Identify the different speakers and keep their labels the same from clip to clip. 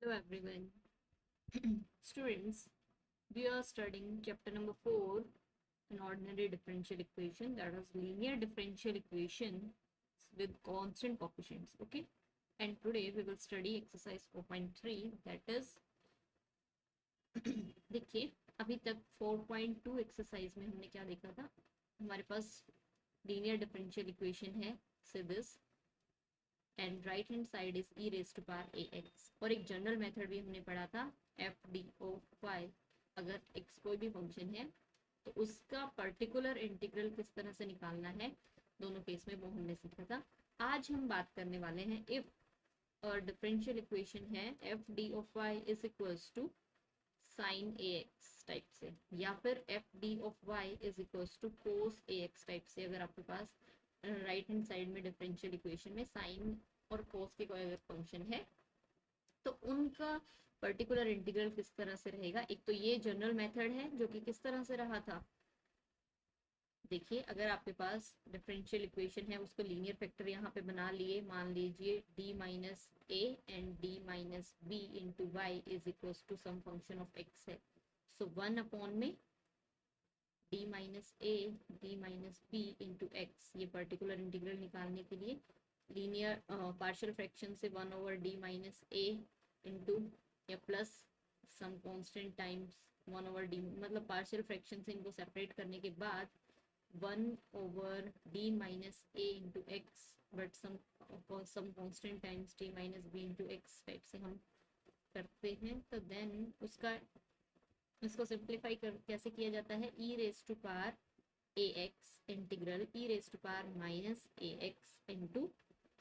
Speaker 1: Hello everyone. Students, we are studying chapter number 4, an ordinary differential equation, that is linear differential equation with constant coefficients. Okay, and today we will study exercise 4.3, that is देखिए अभी तक 4.2 exercise में हमने क्या देखा था। हमारे पास linear differential equation है से this and right hand side is e raise to power a x, और एक जनरल मेथड भी हमने पढ़ा था एफ डी ओ वाई। अगर एक्स कोई भी फंक्शन है तो उसका पर्टिकुलर इंटीग्रल किस तरह से निकालना है, दोनों केस में वो हमने सीखा था। आज हम बात करने वाले हैं इफ और डिफरेंशियल इक्वेशन है f D of y is equals to sine a x type से, या फिर f D of y is equals to cos a x type से। अगर आपके पास राइट हैंड साइड में डिफरेंशियल इक्वेशन में साइन और कोस के कोई अगर फंक्शन है तो उनका पर्टिकुलर इंटीग्रल किस तरह से रहेगा। एक तो ये जनरल मेथड है जो कि किस तरह से रहा था, देखिए अगर आपके पास डिफरेंशियल इक्वेशन है उसको लीनियर फैक्टर यहाँ पे बना लिए, मान लीजिए d minus a and d minus b into y is equal to some function of x है। सो 1 में d minus a d minus b into x, ये पर्टिकुलर इंटीग्रल निकालने के लिए लीनियर पार्शियल फ्रैक्शन से 1/d माइनस ए इंटू या plus some constant times 1/d, मतलब partial fraction से इनको सेपरेट करने के बाद 1/d minus a into x but some constant times d minus b into x type से हम करते हैं। तो देन इसको सिंप्लीफाई कर कैसे किया जाता है, e raise to power a x integral e raise to power minus a x into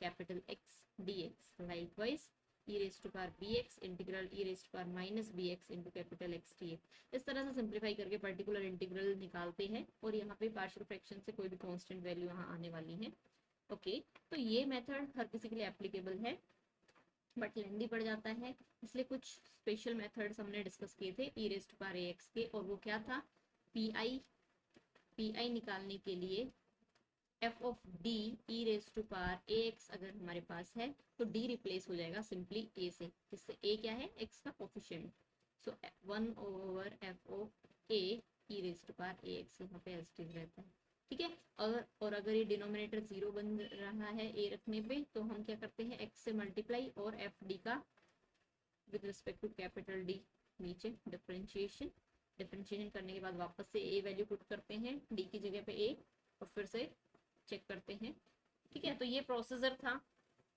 Speaker 1: capital x d x, likewise e raise to power b x integral e raise to power minus b x into capital x d x. इस तरह से simplify करके particular integral निकालते हैं और यहाँ पे partial fraction से कोई भी कांस्टेंट वैल्यू यहाँ आने वाली है। ओके, तो ये मेथड हर किसी के लिए एप्लीकेबल है बट लेंदी पड़ जाता है, इसलिए कुछ स्पेशल मेथड्स हमने डिस्कस किए थे e raise to power a x के, और वो क्या था, पी आई निकालने के लिए f of D e raise to power a x अगर हमारे पास है तो डी रिप्लेस हो जाएगा सिंपली ए से, जिससे ए क्या है, एक्स का coefficient. So 1/f of a e raise to power a x यहाँ पे एज इट इज रहता है। ठीक है, अगर ये डिनोमिनेटर 0 बन रहा है ए रखने पे तो हम क्या करते हैं, एक्स से मल्टीप्लाई और एफ डी का with respect to capital D नीचे डिफरेंशिएशन करने के बाद वापस से ए वैल्यू पुट करते हैं डी की जगह पे ए और फिर से चेक करते हैं। ठीक है, तो ये प्रोसीजर था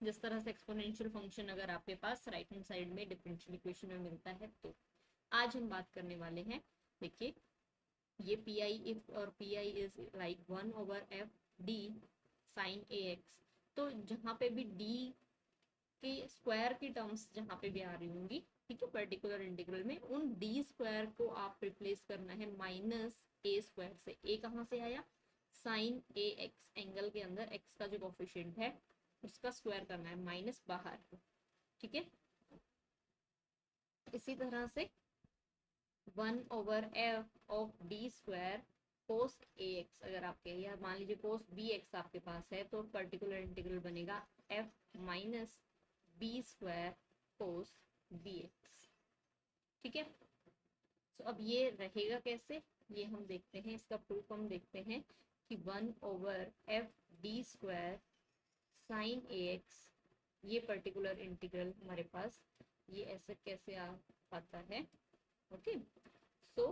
Speaker 1: जिस तरह से एक्सपोनेंशियल फंक्शन अगर आपके पास राइट हैंड साइड में डिफरेंशियल इक्वेशन में मिलता है। तो आज हम बात करने वाले हैं, देखिए ये पी आई इफ और P I is like 1/f D sine a x, तो जहाँ पे भी डी के स्क्वायर की टर्म्स जहाँ पे भी आ रही होंगी, ठीक है, पर्टिकुलर इंटीग्रल में उन डी स्क्वायर को आप रिप्लेस करना है माइनस ए स्क्वायर से। ए कहाँ से आया, साइन ए एक्स, एंगल के अंदर एक्स का जो कोफिशिएंट है उसका स्क्वायर करना है, माइनस बाहर। ठीक है, इसी तरह से 1/f of D square cos a x अगर आपके, या मान लीजिए कोस बी एक्स आपके पास है तो पर्टिकुलर इंटीग्रल बनेगा f minus b square cos b x. ठीक है, तो अब ये रहेगा कैसे, ये हम देखते हैं, इसका प्रूफ हम देखते हैं कि 1/f d square sine a x, ये पर्टिकुलर इंटीग्रल हमारे पास ये ऐसे कैसे आ पाता है। ओके, सो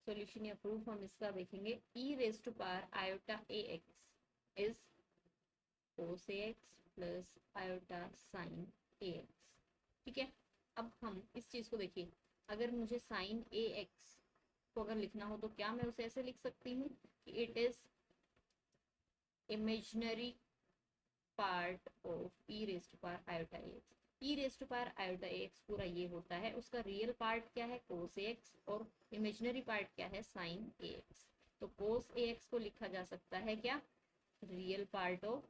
Speaker 1: सॉल्यूशन या प्रूफ हम इसका देखेंगे, e raise to power iota a x is cos a x plus iota sine a x. ठीक है, अब हम इस चीज को देखिए, अगर मुझे साइन ए एक्स को अगर लिखना हो तो क्या मैं उसे ऐसे लिख सकती हूँ कि it is imaginary part of e raise to power iota a x. E raise to power iota a x पूरा ये होता है, उसका रियल पार्ट क्या है, कोस ए एक्स, और इमेजिनरी पार्ट क्या है, साइन ए एक्स। तो कोस ए एक्स को लिखा जा सकता है क्या, real part of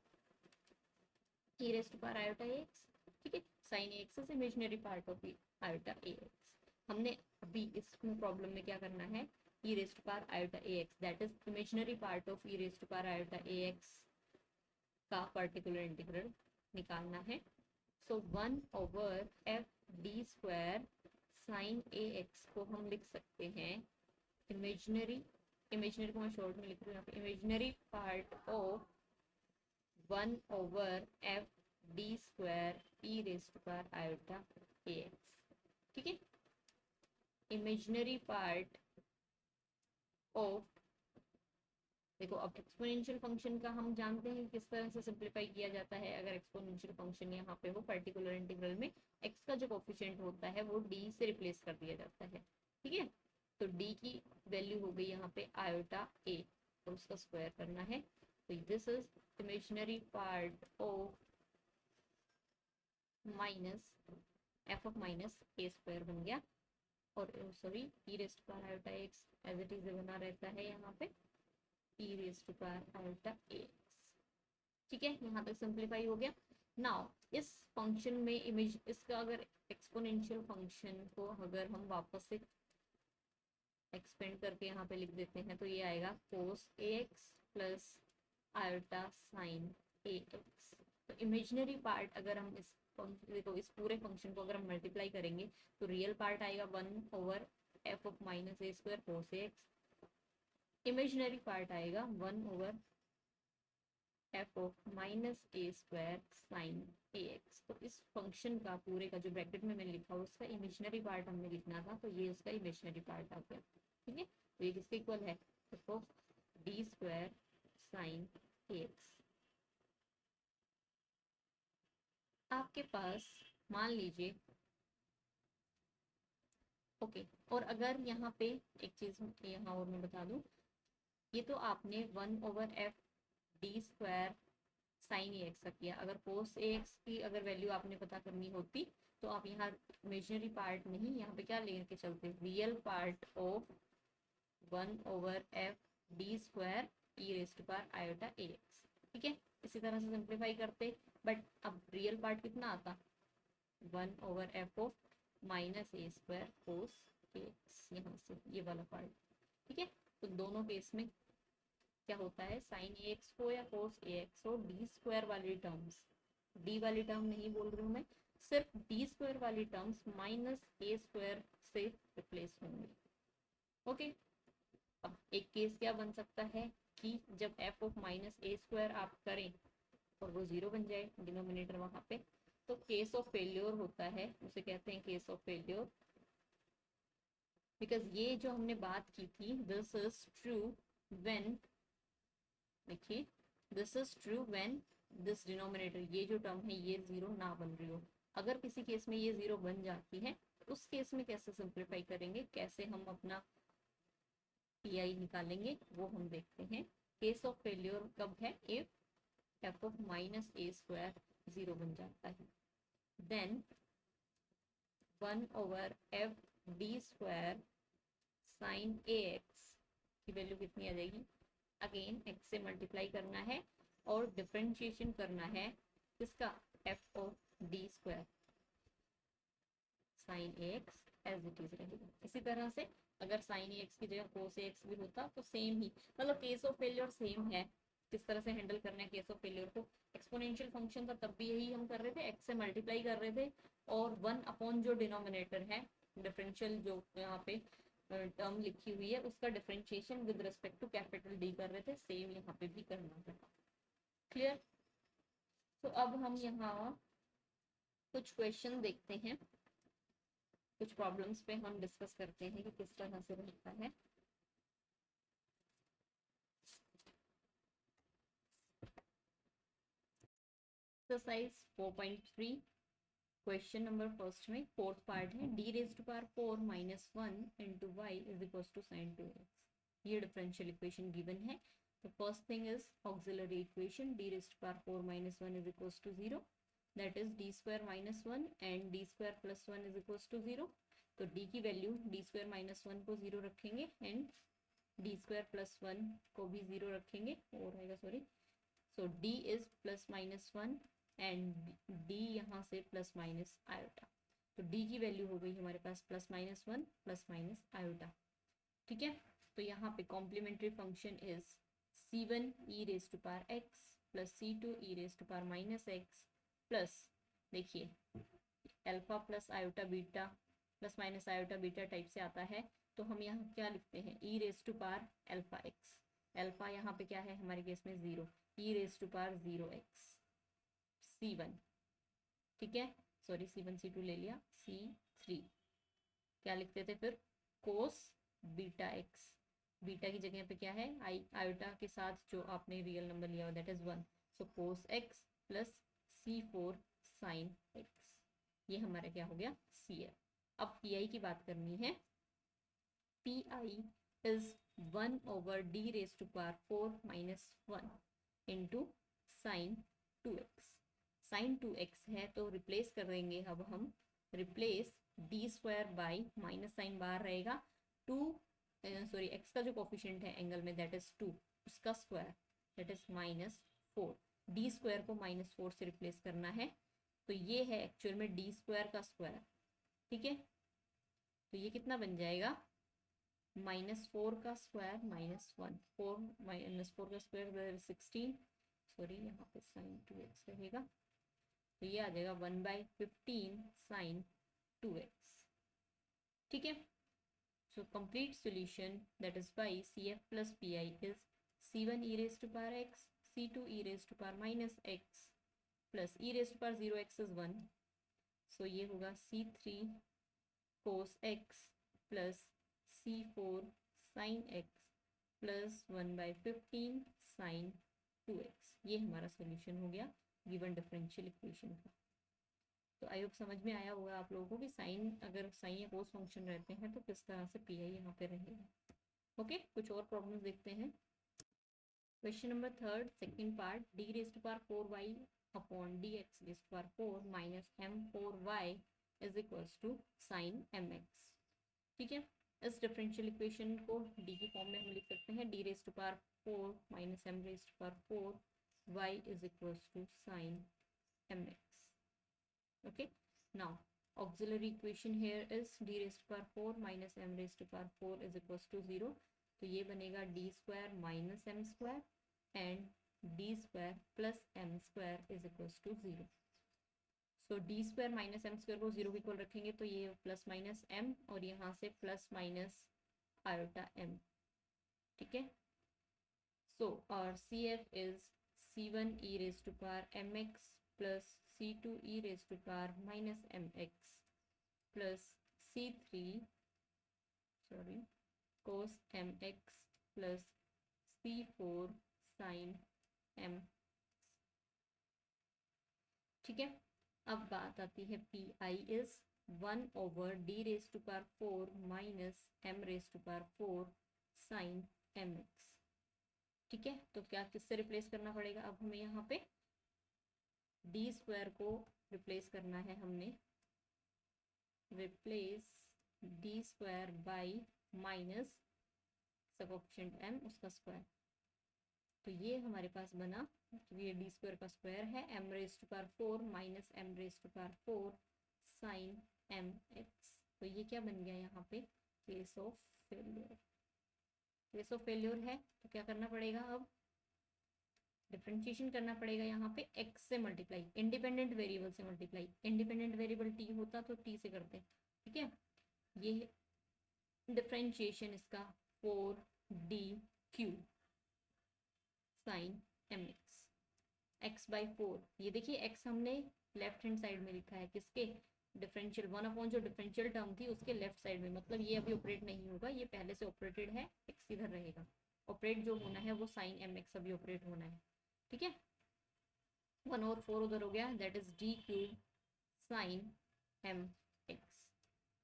Speaker 1: e raise to power iota a x. ठीक है, sine a x is imaginary part of iota a x. हमने अभी इसमें प्रॉब्लम में क्या करना है, e raise to power iota a x that is imaginary part of e raise to power iota a x का पर्टिकुलर इंटीग्रल निकालना है। सो 1/f(d²) sin ax को हम लिख सकते हैं इमेजिनरी को मैं शॉर्ट में लिख रही हूँ यहाँ पे, इमेजिनरी पार्ट ऑफ 1/f(d²) ठीक है। इमेजिनरी पार्ट ऑफ, देखो अब एक्सपोनेंशियल फंक्शन का हम जानते हैं किस तरह से सिंप्लीफाई किया जाता है। अगर एक्सपोनेंशियल फंक्शन यहाँ पे हो पर्टिकुलर इंटीग्रल में, x का जो कोफिशिएंट होता है वो d से रिप्लेस कर दिया जाता है, ठीक है। तो d की वैल्यू हो गई यहाँ पे आयोटा a, और उसका स्क्वायर करना है। तो this is imaginary part of minus f of minus a² बन गया, और sorry e rest power iota x as it is बना रहता है यहाँ पे e rest power iota ax, ठीक है। यहाँ तक सिंप्लीफाई हो गया। नाउ इस फंक्शन में इमेज, इसका अगर एक्सपोनेंशियल फंक्शन को अगर हम वापस से एक्सपेंड करके यहाँ पे लिख देते हैं तो ये आएगा cos ax plus iota sign ax। तो इमेजिनरी पार्ट अगर हम इस देखो इस पूरे फंक्शन को अगर हम मल्टीप्लाई करेंगे तो रियल पार्ट आएगा 1/f of minus a² cos ax, imaginary part आएगा 1/f of minus a² sign ax। तो इस फंक्शन का पूरे का जो ब्रैकेट में मैंने लिखा उसका इमेजिनरी पार्ट हमने लिखना था, तो ये उसका इमेजिनरी पार्ट आ गया, ठीक है। तो ये किसके इक्वल है, f of d² sine ax। आपके पास मान लीजिए ओके, और अगर यहाँ पे एक चीज यहाँ और मैं बता दूं, ये तो आपने 1/f(d²) साइन ax का किया। अगर cos ax की अगर वैल्यू आपने पता करनी होती तो आप यहाँ इमेजिनरी पार्ट नहीं, यहाँ पे क्या लेके चलते, real part of 1/f(d² e rest power iota ax, ठीक है। इसी तरह से सिंप्लीफाई करते, बट अब रियल पार्ट कितना आता, 1/f of minus a² cos ax, यहाँ से ये वाला पार्ट, ठीक है। तो दोनों केस में क्या होता है, साइन ax हो या cos ax हो, d² वाली टर्म्स, d वाली टर्म नहीं बोल रही हूँ मैं, सिर्फ d² वाली टर्म्स माइनस a² से रिप्लेस होंगे, ओके। अब एक केस क्या बन सकता है कि जब f ऑफ माइनस a² आप करें और वो 0 बन जाए डिनोमिनेटर वहां पे, तो केस ऑफ फेल्योर होता है, उसे कहते हैं केस ऑफ फेल्योर। बिकॉज ये जो हमने बात की थी, दिस इज ट्रू व्हेन, देखिए this is true when this denominator, ये जो टर्म है ये 0 ना बन रही हो। अगर किसी केस में ये 0 बन जाती है तो उस केस में कैसे सिंप्लीफाई करेंगे, कैसे हम अपना पीआई निकालेंगे वो हम देखते हैं। केस ऑफ फेल्योर कब है, if f of minus a² 0 बन जाता है, देन 1/f(d² साइन ax की वैल्यू कितनी आ जाएगी, अगेन x से मल्टीप्लाई करना है और डिफरेंशिएशन करना है किसका, f of d² sine ax as it is रहेगा। इसी तरह से अगर साइन ax की जगह cos ax भी होता तो सेम ही, मतलब केस ऑफ फेलियर सेम है। किस तरह से हैंडल करना है केस ऑफ फेलियर को, एक्सपोनेंशियल फंक्शन था तब भी यही हम कर रहे थे, x से मल्टीप्लाई कर रहे थे और 1 जो डिनोमिनेटर है, डिफरेंशियल जो यहाँ पे टर्म लिखी हुई है उसका differentiation with respect to capital D कर रहे थे, सेम यहाँ पे भी करना है, क्लियर। तो अब हम यहाँ कुछ क्वेश्चन देखते हैं, कुछ प्रॉब्लम्स पे हम डिस्कस करते हैं कि किस तरह से रहता है। एक्सरसाइज 4.3 क्वेश्चन नंबर फर्स्ट में फोर्थ पार्ट है, d raised to power 4 minus 1 into y is equal to sine 2x। ये डिफरेंशियल इक्वेशन गिवन है। तो first thing is auxiliary equation, d raised to power 4 minus 1 is equal to 0, that is d² minus 1 and d² plus 1 is equal to 0। तो d की value d² minus 1 को 0 रखेंगे and d² plus 1 को भी 0 रखेंगे, और आएगा sorry, so d is plus minus 1 and d यहाँ से प्लस माइनस आयोटा, तो d की वैल्यू हो गई हमारे पास plus minus 1 plus minus iota, ठीक है। तो यहाँ पे complementary function is c1 e raised to power x plus c2 e raised to power minus x plus देखिए alpha plus iota beta plus minus iota beta type से आता है, तो हम यहाँ क्या लिखते हैं, e raise to power alpha x. Alpha यहाँ पे क्या है हमारे केस में 0, ई raise to par 0x C1, ठीक है, सॉरी C1 C2 ले लिया, C3 क्या लिखते थे फिर, कोस बीटा एक्स, बीटा की जगह पे क्या है आयोटा के साथ जो आपने रियल नंबर लिया हो that is 1, so cos x plus C4 sine x, ये हमारा क्या हो गया CF। अब PI की बात करनी है, PI is 1/d raise to power 4 minus 1 into sine 2x। Sine 2x है तो रिप्लेस कर देंगे अब हम, replace D square by minus sine बाहर रहेगा 2, सॉरी x का जो कोफिशिएंट है एंगल में दैट इज 2, उसका square that is -4, D square को -4 से रिप्लेस करना है, तो ये है एक्चुअल में डी स्क्वायर का स्क्वायर, ठीक है, तो ये कितना बन जाएगा -4 का स्क्वायर -1, 4 -4 का स्क्वायर 16, सॉरी यहाँ पे साइन 2x रहेगा, तो ये आ जाएगा 1/15 साइन 2x, ठीक है। So complete solution that is by CF plus PI is C1 e raised to power x, C2 e raised to power minus x plus e raised to power 0x is 1, सो ये होगा C3 cos x plus C4 sin x plus 1/15 sin 2x, ये हमारा solution हो गया given differential equation का। तो I hope समझ में आया होगा आप लोगों को कि साइन, अगर साइन या कोस फंक्शन रहते हैं तो किस तरह से PI यहाँ पे रहेगा। ओके, कुछ और प्रॉब्लम्स देखते हैं। Question number 3 second part, d raise to power 4y upon dx raise to power 4 minus m4y is equals to sine mx, ठीक है। इस डिफरेंशियल इक्वेशन को d की फॉर्म में हम लिख सकते हैं, d raise to power 4 minus m raise to power 4 y is equals to sine mx। Okay, now auxiliary equation here is d raised to power 4 minus m raised to power 4 is equals to 0, तो ये बनेगा d square minus m square and d square plus m square is equals to 0। so d square minus m square को 0 के equal रखेंगे तो ये plus minus m और यहाँ से प्लस माइनस आयोटा m, ठीक है। so our CF is C1 e raised to power mx plus C2 e raised to power minus mx plus C3 cos mx plus C4 sin m, ठीक है। अब बात आती है PI is 1/d raised to power 4 minus m raised to power 4 sin mx, ठीक है। तो क्या किससे रिप्लेस करना पड़ेगा अब हमें यहाँ पे, डी स्क्वायर को रिप्लेस करना है हमने, replace D square by minus coefficient m उसका स्क्वायर, तो ये हमारे पास बना, ये डी स्क्वायर का स्क्वायर है m raise to power 4 minus m raise to power 4 sine mx, तो ये क्या बन गया यहाँ पे, case of failure. Case of failure है तो क्या करना पड़ेगा, अब डिफरेंशिएशन करना पड़ेगा यहाँ पे x से मल्टीप्लाई, इंडिपेंडेंट वेरिएबल से मल्टीप्लाई, इंडिपेंडेंट वेरिएबल t होता तो t से करते, ठीक है। ये डिफरेंशिएशन इसका 4d³ साइन mx, x/4, ये देखिए x हमने लेफ्ट हैंड साइड में लिखा है, किसके, डिफरेंशियल 1 जो डिफरेंशियल टर्म थी उसके लेफ्ट साइड में, मतलब ये अभी ऑपरेट नहीं होगा, ये पहले से ऑपरेटेड है, x इधर रहेगा, ऑपरेट जो होना है वो साइन mx अभी ऑपरेट होना है, ठीक है। 1/4 उधर हो गया, that is d³ sign mx,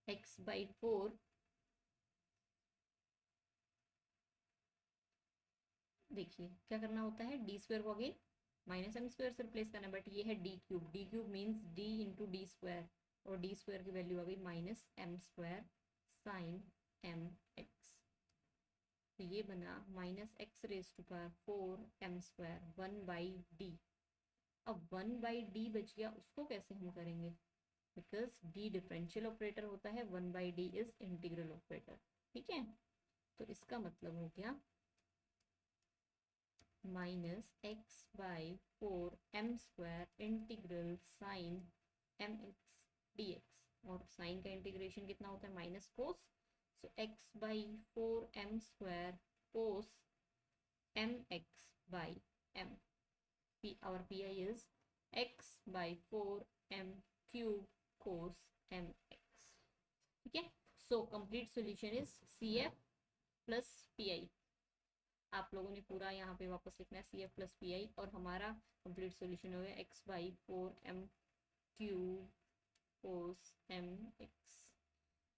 Speaker 1: x/4 देखिए क्या करना होता है, डी स्क्वायर को अगेन माइनस m स्क्वायर से रिप्लेस करना, बट ये है d³ means d into D square, और डी स्क्वायर की वैल्यू आ गई -m स्क्वायर साइन mx, तो ये बना -x raise to power 4 m square 1/d। अब 1/d बच गया, उसको कैसे हम करेंगे, बिकॉज d डिफरेंशियल ऑपरेटर होता है, 1/d इज इंटीग्रल ऑपरेटर, ठीक है। तो इसका मतलब हो गया -x/4 m square integral sine m x d x, और साइन का इंटीग्रेशन कितना होता है minus cos, so x by 4m² cos m x by m, our pi is x by 4m cube cos mx, ठीक है। So complete solution is CF plus PI, आप लोगों ने पूरा यहाँ पे वापस लिखना है CF प्लस PI, और हमारा कंप्लीट सॉल्यूशन हो गया x by 4m cube cos mx,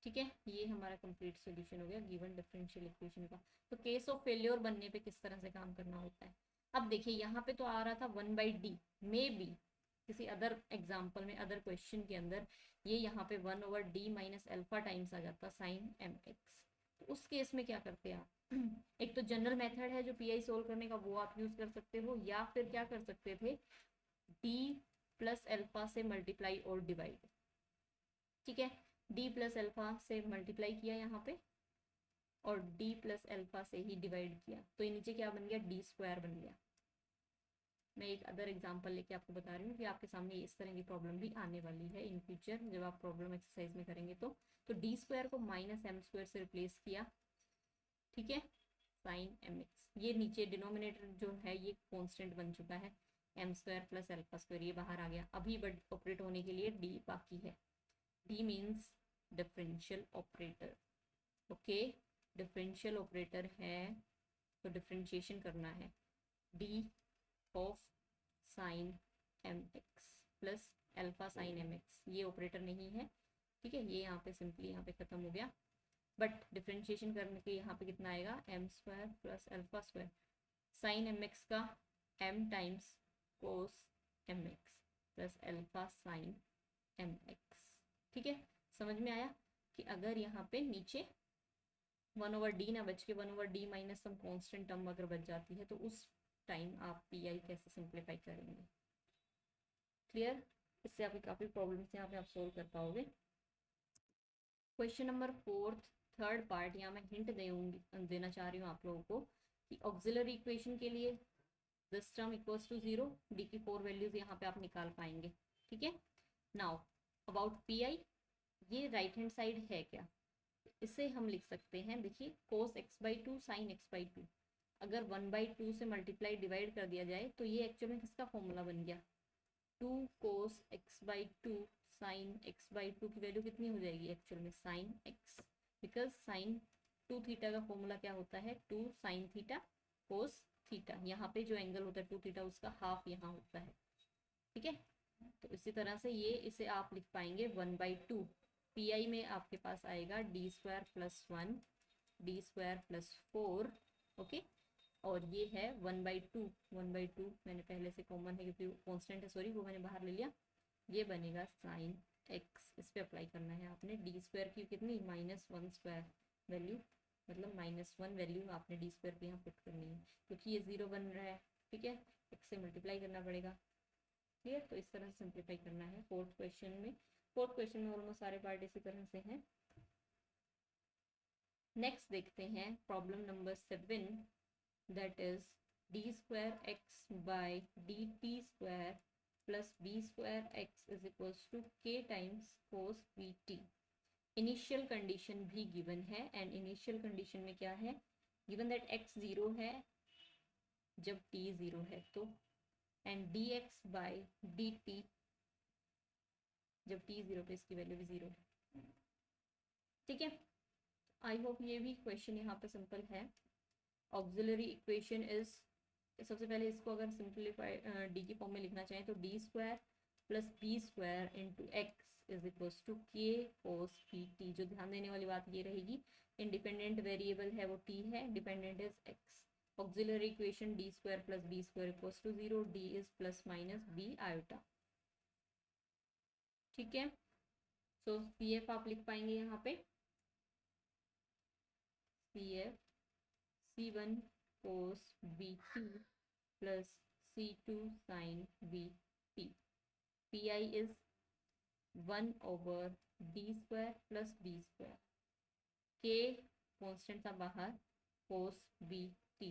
Speaker 1: ठीक है। ये हमारा कंप्लीट सॉल्यूशन हो गया गिवन डिफरेंशियल इक्वेशन का। तो केस ऑफ फेल्योर बनने पे किस तरह से काम करना होता है, अब देखिए यहाँ पे तो आ रहा था 1/d, मे बी किसी अदर एग्जाम्पल में, अदर क्वेश्चन के अंदर ये यहाँ पे 1/d माइनस अल्फा टाइम्स आ जाता साइन mx। तो उस केस में क्या करते हैं आप एक तो जनरल मेथड है जो PI सोल्व करने का, वो आप यूज कर सकते हो, या फिर क्या कर सकते थे d प्लस अल्फा से मल्टीप्लाई और डिवाइड, ठीक है। d प्लस अल्फा से मल्टीप्लाई किया यहाँ पे और d प्लस अल्फा से ही डिवाइड किया, तो ये नीचे क्या बन गया d² बन गया। मैं एक अदर एग्जांपल लेके आपको बता रही हूँ कि आपके सामने इस तरह की प्रॉब्लम भी आने वाली है इन फ्यूचर, जब आप प्रॉब्लम एक्सरसाइज में करेंगे तो d² को माइनस m² से रिप्लेस किया, ठीक है, साइन mx। ये नीचे डिनोमिनेटर जो है ये कांस्टेंट बन चुका है, m² प्लस अल्फा² ये बाहर आ गया, अभी बट ऑपरेट होने के लिए d बाकी है, d means differential operator, okay. Differential operator है तो डिफरेंशिएशन करना है, d of sine mx plus alpha sign mx, ये ऑपरेटर नहीं है, ठीक है, ये यहाँ पे सिंपली यहाँ पे खत्म हो गया, बट डिफरेंशिएशन करने के यहाँ पे कितना आएगा m² प्लस अल्फा² साइन mx का m टाइम्स कोस mx plus alpha sign mx, ठीक है। समझ में आया कि अगर यहाँ पे नीचे 1/d ना बच के 1/d minus some constant term अगर बच जाती है तो उस टाइम आप PI कैसे सिंप्लीफाई करेंगे, क्लियर। इससे आपकी काफ़ी प्रॉब्लम्स यहाँ पे आप सोल्व कर पाओगे। क्वेश्चन नंबर 4 थर्ड पार्ट, यहाँ मैं हिंट देना चाह रही हूँ आप लोगों को कि ऑक्सिलरी इक्वेशन के लिए this term equals to 0, d की 4 वैल्यूज यहाँ पे आप निकाल पाएंगे, ठीक है। नाउ अबाउट PI, ये राइट हैंड साइड है क्या, इसे हम लिख सकते हैं, देखिए cos x/2 sin x/2, अगर 1/2 से मल्टीप्लाई डिवाइड कर दिया जाए तो ये एक्चुअल में किसका फॉर्मूला बन गया, 2 cos x/2 sin x/2 की वैल्यू कितनी हो जाएगी एक्चुअल में sin x, because sin 2 theta का फॉर्मूला क्या होता है 2 sin थीटा cos थीटा, यहाँ पे जो एंगल होता है 2 थीटा उसका हाफ यहाँ होता है, ठीक है। तो इसी तरह से ये इसे आप लिख पाएंगे 1/2, PI में आपके पास आएगा d² plus 1 d² plus 4, okay, और ये है 1/2, 1/2 मैंने पहले से कॉमन है क्योंकि कांस्टेंट है, सॉरी वो मैंने बाहर ले लिया, ये बनेगा साइन x, इस पे अप्लाई करना है आपने, d² की कितनी -1² वैल्यू, मतलब -1 वैल्यू आपने d² पे यहाँ पुट करनी है क्योंकि ये 0 बन रहा है, ठीक है, x से मल्टीप्लाई करना पड़ेगा, क्लियर। तो इस तरह से सिंप्लीफाई करना है फोर्थ क्वेश्चन में ऑलमोस्ट सारे पार्ट इसी तरह से हैं। नेक्स्ट देखते हैं problem number 7, that is d² x by dt² plus b² x is equals to k times cos bt। Initial condition भी गिवन है, एंड इनिशियल कंडीशन में क्या है, गिवन दैट x 0 है जब t 0 है तो, एंड dx बाय dt जब t 0 पे इसकी वैल्यू भी 0 है, ठीक है। आई होप ये भी क्वेश्चन यहाँ पे सिंपल है। ऑक्सिलरी इक्वेशन इज, सबसे पहले इसको अगर सिंप्लीफाई d की फॉर्म में लिखना चाहें तो d² plus b² into x is equals to k cos pt। जो ध्यान देने वाली बात ये रहेगी, इंडिपेंडेंट वेरिएबल है वो t है, dependent is x। Auxiliary equation d² plus b² equals to 0, d is plus minus b iota, ठीक है। सो CF आप लिख पाएंगे यहाँ पे CF C1 cos bt plus C2 sin bt, PI is 1/d² plus b², k constant था बाहर, cos bt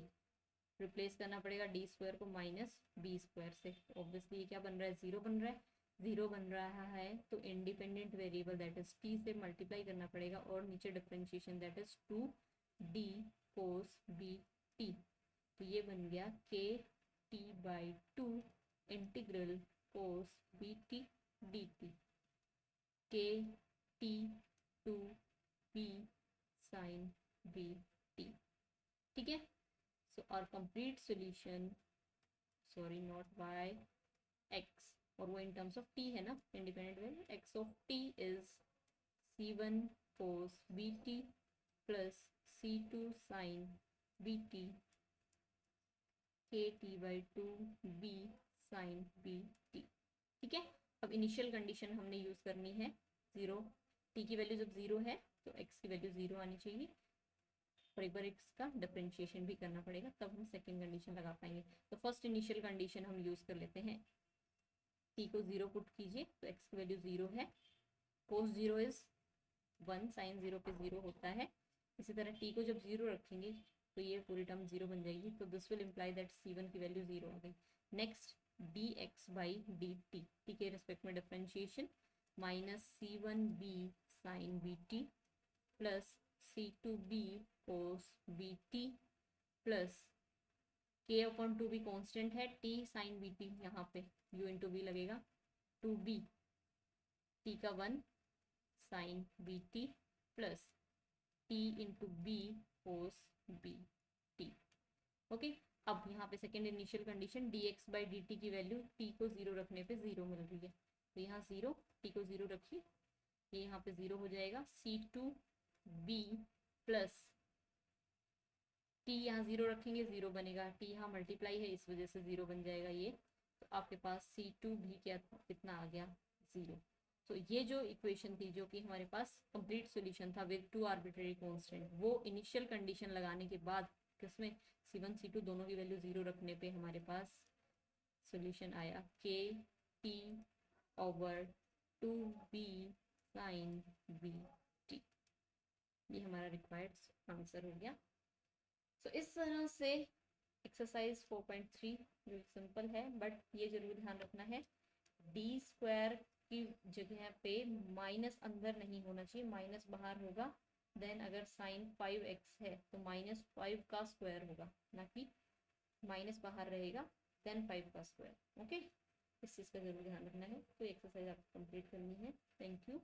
Speaker 1: replace करना पड़ेगा d² को माइनस b² से, ऑब्वियसली ये क्या बन रहा है 0 बन रहा है, 0 बन रहा है तो independent variable that is t से मल्टीप्लाई करना पड़ेगा और नीचे differentiation that is 2d cos bt। तो ये बन गया kt/2 integral cos bt dt kt/2b sin bt। ठीक है। सो और complete solution, sorry not y x, और वो इन टर्म्स ऑफ t है ना, independent variable x of t is c1 cos bt plus c2 sin bt kt/2 b sin bt। ठीक है। अब इनिशियल कंडीशन हमने यूज करनी है 0, t की वैल्यू जब 0 है तो x की वैल्यू 0 आनी चाहिए और एक बार x का डिफरेंशिएशन भी करना पड़ेगा, तब हम सेकंड कंडीशन लगा पाएंगे। तो फर्स्ट इनिशियल कंडीशन हम यूज कर लेते हैं, t को 0 पुट कीजिए तो x की वैल्यू 0 है, cos 0 इज 1, sin 0 पे 0 होता है। इसी तरह t को जब 0 रखेंगे तो ये पूरी टर्म 0 बन जाएगी, तो this will imply that c1 की वैल्यू 0 आ गई। नेक्स्ट dx/dt, t के रिस्पेक्ट में differentiation minus c1b sin bt plus c2b cos bt plus k/2 भी कांस्टेंट है, t sin bt यहाँ पे u इंटू बी लगेगा, 2b t का 1 sin bt plus t into B cos bt। Okay. अब यहाँ पे सेकेंड इनिशियल कंडीशन dx/dt की वैल्यू t को 0 रखने पे 0 मिल रही है, तो यहाँ 0, t को 0 रखिए, ये यहाँ पे 0 हो जाएगा, c2b प्लस t यहाँ 0 रखेंगे 0 बनेगा, t यहाँ मल्टीप्लाई है इस वजह से 0 बन जाएगा ये, तो आपके पास c2 भी क्या कितना आ गया 0। तो ये जो इक्वेशन थी जो कि हमारे पास कंप्लीट सॉल्यूशन था विद 2 आर्बिट्रेरी कांस्टेंट, वो इनिशियल कंडीशन लगाने के बाद किसमें c1 c2 दोनों की वैल्यू 0 रखने पे हमारे पास सॉल्यूशन आया kt/2b sin bt। ये हमारा रिक्वायर्ड आंसर हो गया। तो इस तरह से एक्सरसाइज 4.3 जो सिंपल है, बट ये जरूर ध्यान रखना है d² की जगह पे माइनस अंदर नहीं होना चाहिए, माइनस बाहर होगा। देन अगर साइन 5x है तो -5 का स्क्वायर होगा, ना कि माइनस बाहर रहेगा देन 5 का स्क्वायर। ओके, इस चीज़ का जरूर ध्यान रखना है। तो एक्सरसाइज आपको कंप्लीट करनी है। Thank you.